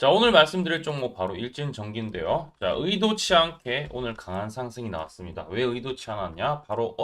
자, 오늘 말씀드릴 종목 바로 일진전기인데요. 자, 의도치 않게 오늘 강한 상승이 나왔습니다. 왜 의도치 않았냐? 바로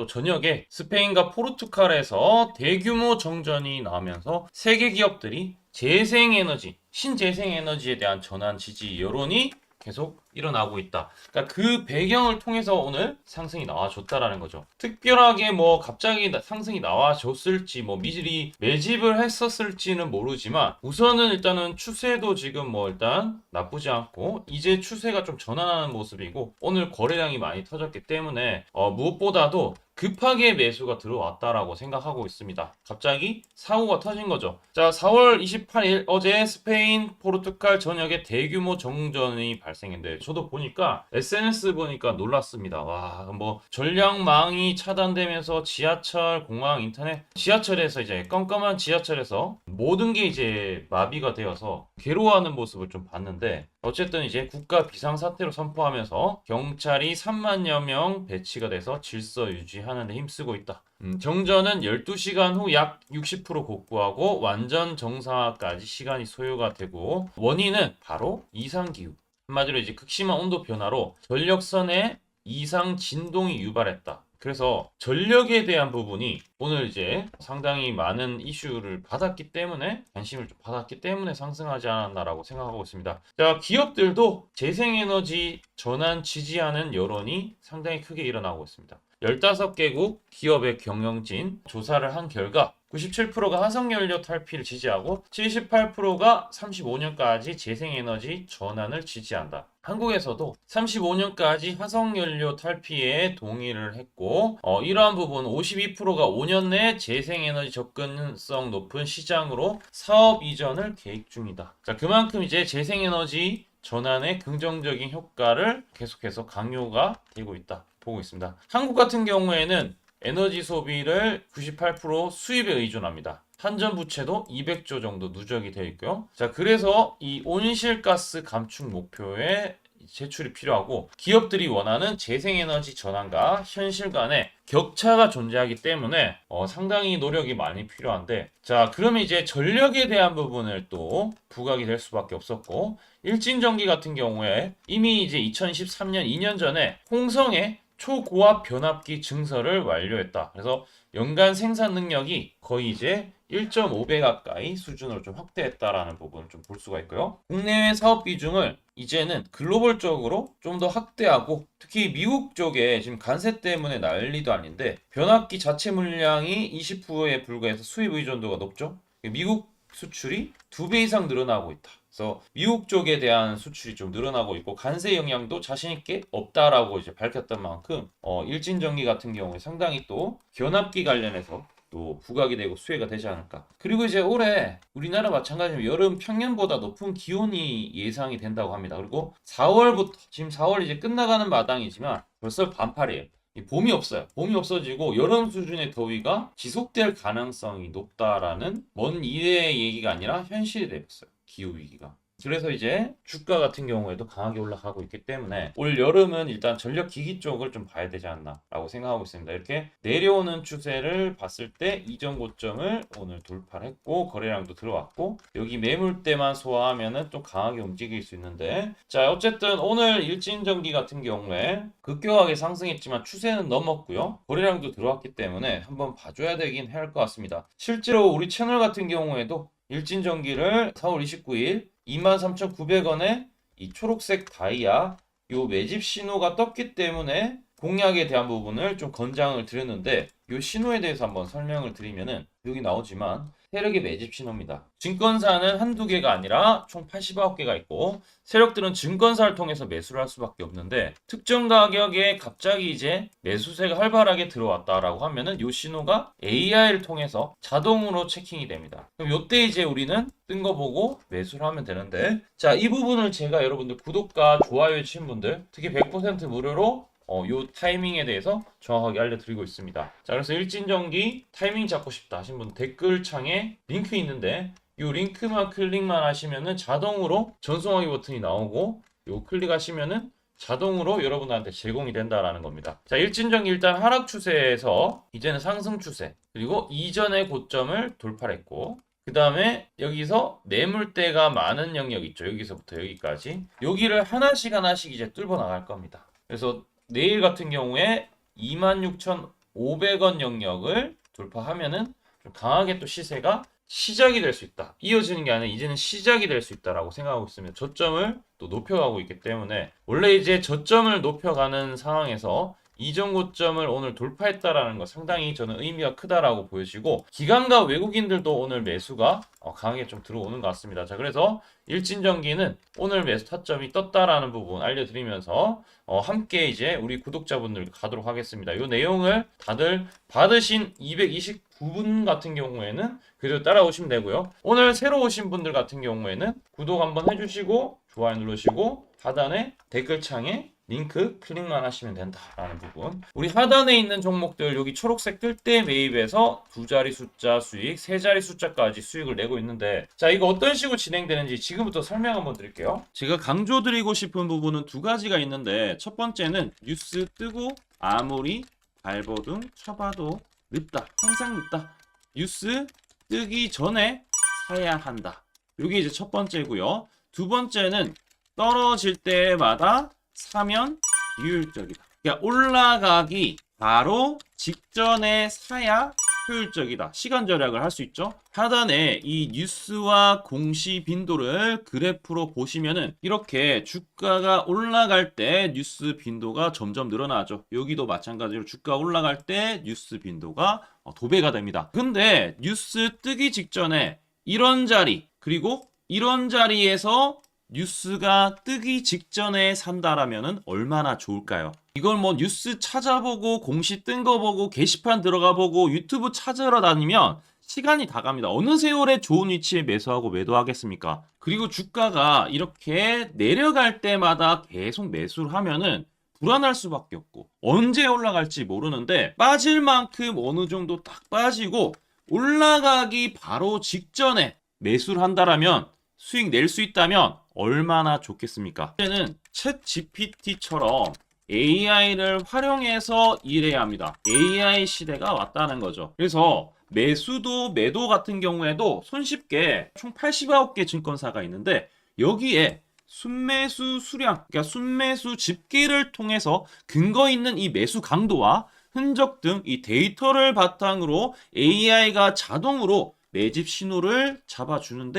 저녁에 스페인과 포르투갈에서 대규모 정전이 나오면서 세계 기업들이 재생에너지, 신재생에너지에 대한 전환 지지 여론이 계속 일어나고 있다. 그러니까 그 배경을 통해서 오늘 상승이 나와줬다라는 거죠. 특별하게 뭐 갑자기 상승이 나와줬을지 뭐 미리 매집을 했었을지는 모르지만 우선은 일단은 추세도 지금 뭐 일단 나쁘지 않고 이제 추세가 좀 전환하는 모습이고 오늘 거래량이 많이 터졌기 때문에 무엇보다도 급하게 매수가 들어왔다라고 생각하고 있습니다. 갑자기 사고가 터진 거죠. 자, 4월 28일 어제 스페인, 포르투갈 전역에 대규모 정전이 발생했는데 저도 보니까 SNS 보니까 놀랐습니다. 와, 뭐 전력망이 차단되면서 지하철, 공항, 인터넷, 지하철에서 이제 깜깜한 지하철에서 모든 게 이제 마비가 되어서 괴로워하는 모습을 좀 봤는데 어쨌든 이제 국가 비상사태로 선포하면서 경찰이 3만여 명 배치가 돼서 질서 유지하는 데 힘쓰고 있다. 정전은 12시간 후 약 60% 복구하고 완전 정상화까지 시간이 소요가 되고 원인은 바로 이상기후. 한마디로 이제 극심한 온도 변화로 전력선에 이상 진동이 유발했다. 그래서 전력에 대한 부분이 오늘 이제 상당히 많은 이슈를 받았기 때문에 관심을 좀 받았기 때문에 상승하지 않았나라고 생각하고 있습니다. 자, 기업들도 재생에너지 전환 지지하는 여론이 상당히 크게 일어나고 있습니다. 15개국 기업의 경영진 조사를 한 결과 97%가 화석연료 탈피를 지지하고 78%가 35년까지 재생에너지 전환을 지지한다. 한국에서도 35년까지 화석연료 탈피에 동의를 했고 이러한 부분 52%가 5년 내 재생에너지 접근성 높은 시장으로 사업 이전을 계획 중이다. 자, 그만큼 이제 재생에너지 전환의 긍정적인 효과를 계속해서 강요가 되고 있다. 보고 있습니다. 한국 같은 경우에는 에너지 소비를 98% 수입에 의존합니다. 한전 부채도 200조 정도 누적이 되어 있고요. 자, 그래서 이 온실가스 감축 목표에 제출이 필요하고 기업들이 원하는 재생에너지 전환과 현실 간의 격차가 존재하기 때문에 상당히 노력이 많이 필요한데 자, 그러면 이제 전력에 대한 부분을 또 부각이 될 수밖에 없었고 일진전기 같은 경우에 이미 이제 2013년 2년 전에 홍성에 초고압 변압기 증설을 완료했다. 그래서 연간 생산 능력이 거의 이제 1.5배 가까이 수준으로 좀 확대했다라는 부분을 좀 볼 수가 있고요. 국내외 사업 비중을 이제는 글로벌적으로 좀 더 확대하고 특히 미국 쪽에 지금 관세 때문에 난리도 아닌데 변압기 자체 물량이 20%에 불과해서 수입 의존도가 높죠. 미국 수출이 2배 이상 늘어나고 있다. 그래서 미국 쪽에 대한 수출이 좀 늘어나고 있고 관세 영향도 자신 있게 없다라고 이제 밝혔던 만큼 일진전기 같은 경우에 상당히 또 변압기 관련해서 또 부각이 되고 수혜가 되지 않을까. 그리고 이제 올해 우리나라 마찬가지로 여름 평년보다 높은 기온이 예상이 된다고 합니다. 그리고 4월부터 지금 4월 이제 끝나가는 마당이지만 벌써 반팔이에요. 봄이 없어요. 봄이 없어지고 여름 수준의 더위가 지속될 가능성이 높다라는 먼 미래의 얘기가 아니라 현실이 되었어요. 기후위기가. 그래서 이제 주가 같은 경우에도 강하게 올라가고 있기 때문에 올 여름은 일단 전력기기 쪽을 좀 봐야 되지 않나 라고 생각하고 있습니다. 이렇게 내려오는 추세를 봤을 때 이전 고점을 오늘 돌파를 했고 거래량도 들어왔고 여기 매물대만 소화하면은 좀 강하게 움직일 수 있는데 자, 어쨌든 오늘 일진전기 같은 경우에 급격하게 상승했지만 추세는 넘었고요. 거래량도 들어왔기 때문에 한번 봐줘야 되긴 할 것 같습니다. 실제로 우리 채널 같은 경우에도 일진전기를 4월 29일 23,900원에 이 초록색 다이아 요 매집 신호가 떴기 때문에 공략에 대한 부분을 좀 권장을 드렸는데 요 신호에 대해서 한번 설명을 드리면은 여기 나오지만 세력의 매집 신호입니다. 증권사는 한두 개가 아니라 총 89개가 있고 세력들은 증권사를 통해서 매수를 할 수밖에 없는데 특정 가격에 갑자기 이제 매수세가 활발하게 들어왔다라고 하면은 요 신호가 AI를 통해서 자동으로 체킹이 됩니다. 그럼 요때 이제 우리는 뜬 거 보고 매수를 하면 되는데 자, 이 부분을 제가 여러분들 구독과 좋아요 해주신 분들 특히 100% 무료로 요 타이밍에 대해서 정확하게 알려드리고 있습니다. 자, 그래서 일진전기 타이밍 잡고 싶다 하신 분 댓글창에 링크 있는데 요 링크만 클릭만 하시면은 자동으로 전송하기 버튼이 나오고 요 클릭하시면은 자동으로 여러분한테 제공이 된다라는 겁니다. 자, 일진전기 일단 하락 추세에서 이제는 상승 추세 그리고 이전의 고점을 돌파했고 그 다음에 여기서 매물대가 많은 영역 있죠. 여기서부터 여기까지. 여기를 하나씩 하나씩 이제 뚫어 나갈 겁니다. 그래서 내일 같은 경우에 26,500원 영역을 돌파하면은 좀 강하게 또 시세가 시작이 될 수 있다. 이어지는 게 아니라 이제는 시작이 될 수 있다라고 생각하고 있으면 저점을 또 높여가고 있기 때문에 원래 이제 저점을 높여가는 상황에서 이전 고점을 오늘 돌파했다라는 거 상당히 저는 의미가 크다라고 보여지고 기관과 외국인들도 오늘 매수가 강하게 좀 들어오는 것 같습니다. 자, 그래서 일진전기는 오늘 매수 타점이 떴다라는 부분 알려드리면서 함께 이제 우리 구독자분들 가도록 하겠습니다. 이 내용을 다들 받으신 229분 같은 경우에는 그대로 따라오시면 되고요. 오늘 새로 오신 분들 같은 경우에는 구독 한번 해주시고 좋아요 누르시고 하단에 댓글창에 링크 클릭만 하시면 된다라는 부분. 우리 하단에 있는 종목들 여기 초록색 뜰 때 매입해서 두 자리 숫자 수익, 세 자리 숫자까지 수익을 내고 있는데 자, 이거 어떤 식으로 진행되는지 지금부터 설명 한번 드릴게요. 제가 강조드리고 싶은 부분은 두 가지가 있는데 첫 번째는 뉴스 뜨고 아무리 밟아도 쳐봐도 늦다. 항상 늦다. 뉴스 뜨기 전에 사야 한다. 이게 이제 첫 번째고요. 두 번째는 떨어질 때마다 사면 비효율적이다. 그러니까 올라가기 바로 직전에 사야 효율적이다. 시간 절약을 할 수 있죠. 하단에 이 뉴스와 공시 빈도를 그래프로 보시면은 이렇게 주가가 올라갈 때 뉴스 빈도가 점점 늘어나죠. 여기도 마찬가지로 주가 올라갈 때 뉴스 빈도가 도배가 됩니다. 근데 뉴스 뜨기 직전에 이런 자리 그리고 이런 자리에서 뉴스가 뜨기 직전에 산다라면은 얼마나 좋을까요? 이걸 뭐 뉴스 찾아보고 공시 뜬 거 보고 게시판 들어가 보고 유튜브 찾으러 다니면 시간이 다 갑니다. 어느 세월에 좋은 위치에 매수하고 매도하겠습니까? 그리고 주가가 이렇게 내려갈 때마다 계속 매수를 하면은 불안할 수밖에 없고 언제 올라갈지 모르는데 빠질 만큼 어느 정도 딱 빠지고 올라가기 바로 직전에 매수를 한다라면 수익 낼 수 있다면 얼마나 좋겠습니까? 이제는 챗 GPT처럼 AI를 활용해서 일해야 합니다. AI 시대가 왔다는 거죠. 그래서 매수도 매도 같은 경우에도 손쉽게 총 89개 증권사가 있는데 여기에 순매수 수량, 그러니까 순매수 집계를 통해서 근거 있는 이 매수 강도와 흔적 등 이 데이터를 바탕으로 AI가 자동으로 매집 신호를 잡아주면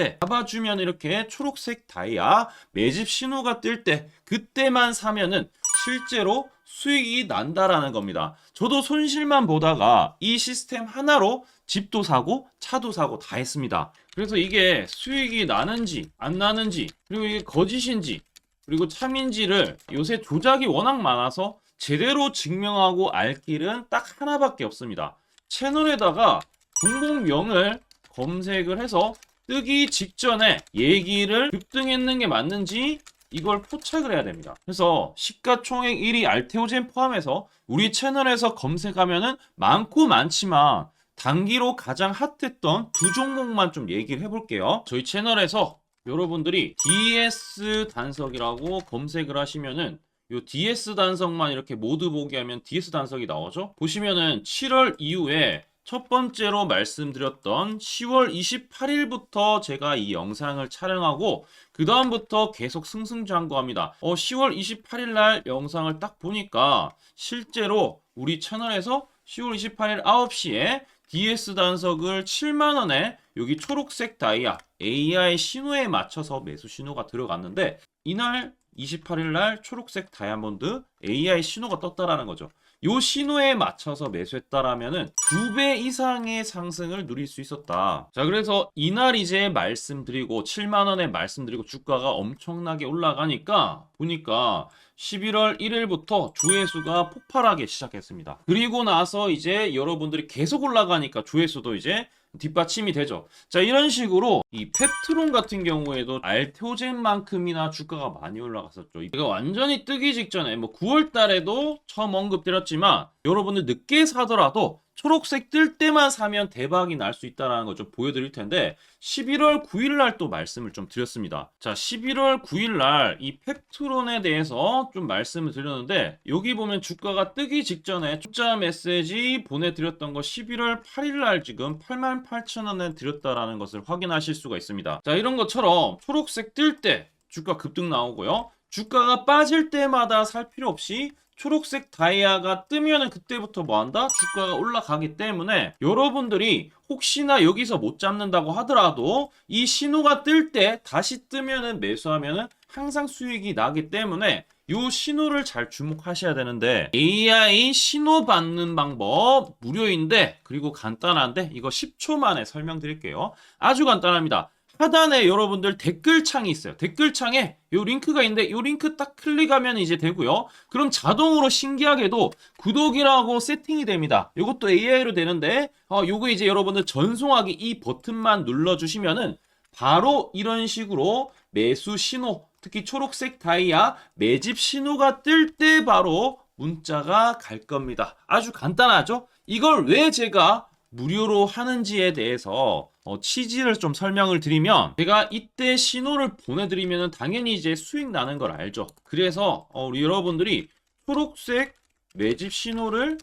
이렇게 초록색 다이아 매집 신호가 뜰 때 그때만 사면은 실제로 수익이 난다라는 겁니다. 저도 손실만 보다가 이 시스템 하나로 집도 사고 차도 사고 다 했습니다. 그래서 이게 수익이 나는지 안 나는지 그리고 이게 거짓인지 그리고 참인지를 요새 조작이 워낙 많아서 제대로 증명하고 알 길은 딱 하나밖에 없습니다. 채널에다가 종목명을 검색을 해서 뜨기 직전에 얘기를 급등했는 게 맞는지 이걸 포착을 해야 됩니다. 그래서 시가총액 1위 알테오젠 포함해서 우리 채널에서 검색하면은 많고 많지만 단기로 가장 핫했던 두 종목만 좀 얘기를 해볼게요. 저희 채널에서 여러분들이 DS 단석이라고 검색을 하시면은 요 DS 단석만 이렇게 모두 보기 하면 DS 단석이 나오죠. 보시면은 7월 이후에 첫 번째로 말씀드렸던 10월 28일부터 제가 이 영상을 촬영하고 그 다음부터 계속 승승장구합니다. 10월 28일 날 영상을 딱 보니까 실제로 우리 채널에서 10월 28일 9시에 DS 단석을 7만원에 여기 초록색 다이아 AI 신호에 맞춰서 매수 신호가 들어갔는데 이날 28일 날 초록색 다이아몬드 AI 신호가 떴다라는 거죠. 요 신호에 맞춰서 매수했다라면은 2배 이상의 상승을 누릴 수 있었다. 자, 그래서 이날 이제 말씀드리고 7만 원에 말씀드리고 주가가 엄청나게 올라가니까 보니까 11월 1일부터 조회수가 폭발하기 시작했습니다. 그리고 나서 이제 여러분들이 계속 올라가니까 조회수도 이제 뒷받침이 되죠. 자, 이런 식으로 이 펩트론 같은 경우에도 알테오젠만큼이나 주가가 많이 올라갔었죠. 이거 완전히 뜨기 직전에 뭐 9월 달에도 처음 언급드렸지만 여러분들 늦게 사더라도 초록색 뜰 때만 사면 대박이 날 수 있다는 걸 좀 보여드릴 텐데 11월 9일 날 또 말씀을 좀 드렸습니다. 자, 11월 9일 날 이 팩트론에 대해서 좀 말씀을 드렸는데 여기 보면 주가가 뜨기 직전에 투자 메시지 보내드렸던 거 11월 8일 날 지금 88,000원에 드렸다라는 것을 확인하실 수가 있습니다. 자, 이런 것처럼 초록색 뜰 때 주가 급등 나오고요. 주가가 빠질 때마다 살 필요 없이 초록색 다이아가 뜨면은 그때부터 뭐한다? 주가가 올라가기 때문에 여러분들이 혹시나 여기서 못 잡는다고 하더라도 이 신호가 뜰 때 다시 뜨면은 매수하면은 항상 수익이 나기 때문에 요 신호를 잘 주목하셔야 되는데 AI 신호 받는 방법 무료인데 그리고 간단한데 이거 10초 만에 설명드릴게요. 아주 간단합니다. 하단에 여러분들 댓글창이 있어요. 댓글창에 요 링크가 있는데 요 링크 딱 클릭하면 이제 되고요. 그럼 자동으로 신기하게도 구독이라고 세팅이 됩니다. 요것도 AI로 되는데 요거 이제 여러분들 전송하기 이 버튼만 눌러주시면은 바로 이런 식으로 매수 신호, 특히 초록색 다이아 매집 신호가 뜰 때 바로 문자가 갈 겁니다. 아주 간단하죠? 이걸 왜 제가 무료로 하는지에 대해서 취지를 좀 설명을 드리면 제가 이때 신호를 보내드리면 당연히 이제 수익 나는 걸 알죠. 그래서 우리 여러분들이 초록색 매집 신호를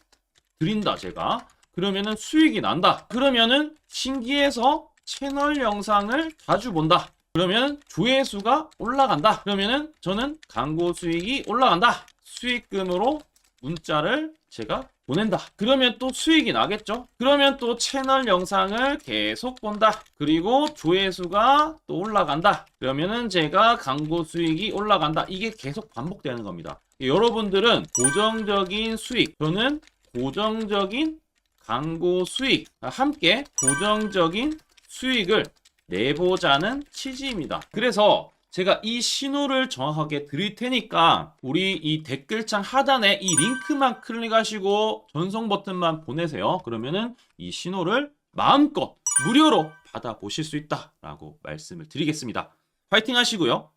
드린다 제가 그러면은 수익이 난다. 그러면은 신기해서 채널 영상을 자주 본다. 그러면 조회수가 올라간다. 그러면은 저는 광고 수익이 올라간다. 수익금으로 문자를 제가 보낸다. 그러면 또 수익이 나겠죠? 그러면 또 채널 영상을 계속 본다. 그리고 조회수가 또 올라간다. 그러면은 제가 광고 수익이 올라간다. 이게 계속 반복되는 겁니다. 여러분들은 고정적인 수익, 저는 고정적인 광고 수익, 함께 고정적인 수익을 내보자는 취지입니다. 그래서 제가 이 신호를 정확하게 드릴 테니까 우리 이 댓글창 하단에 이 링크만 클릭하시고 전송 버튼만 보내세요. 그러면은 이 신호를 마음껏 무료로 받아보실 수 있다라고 말씀을 드리겠습니다. 파이팅 하시고요.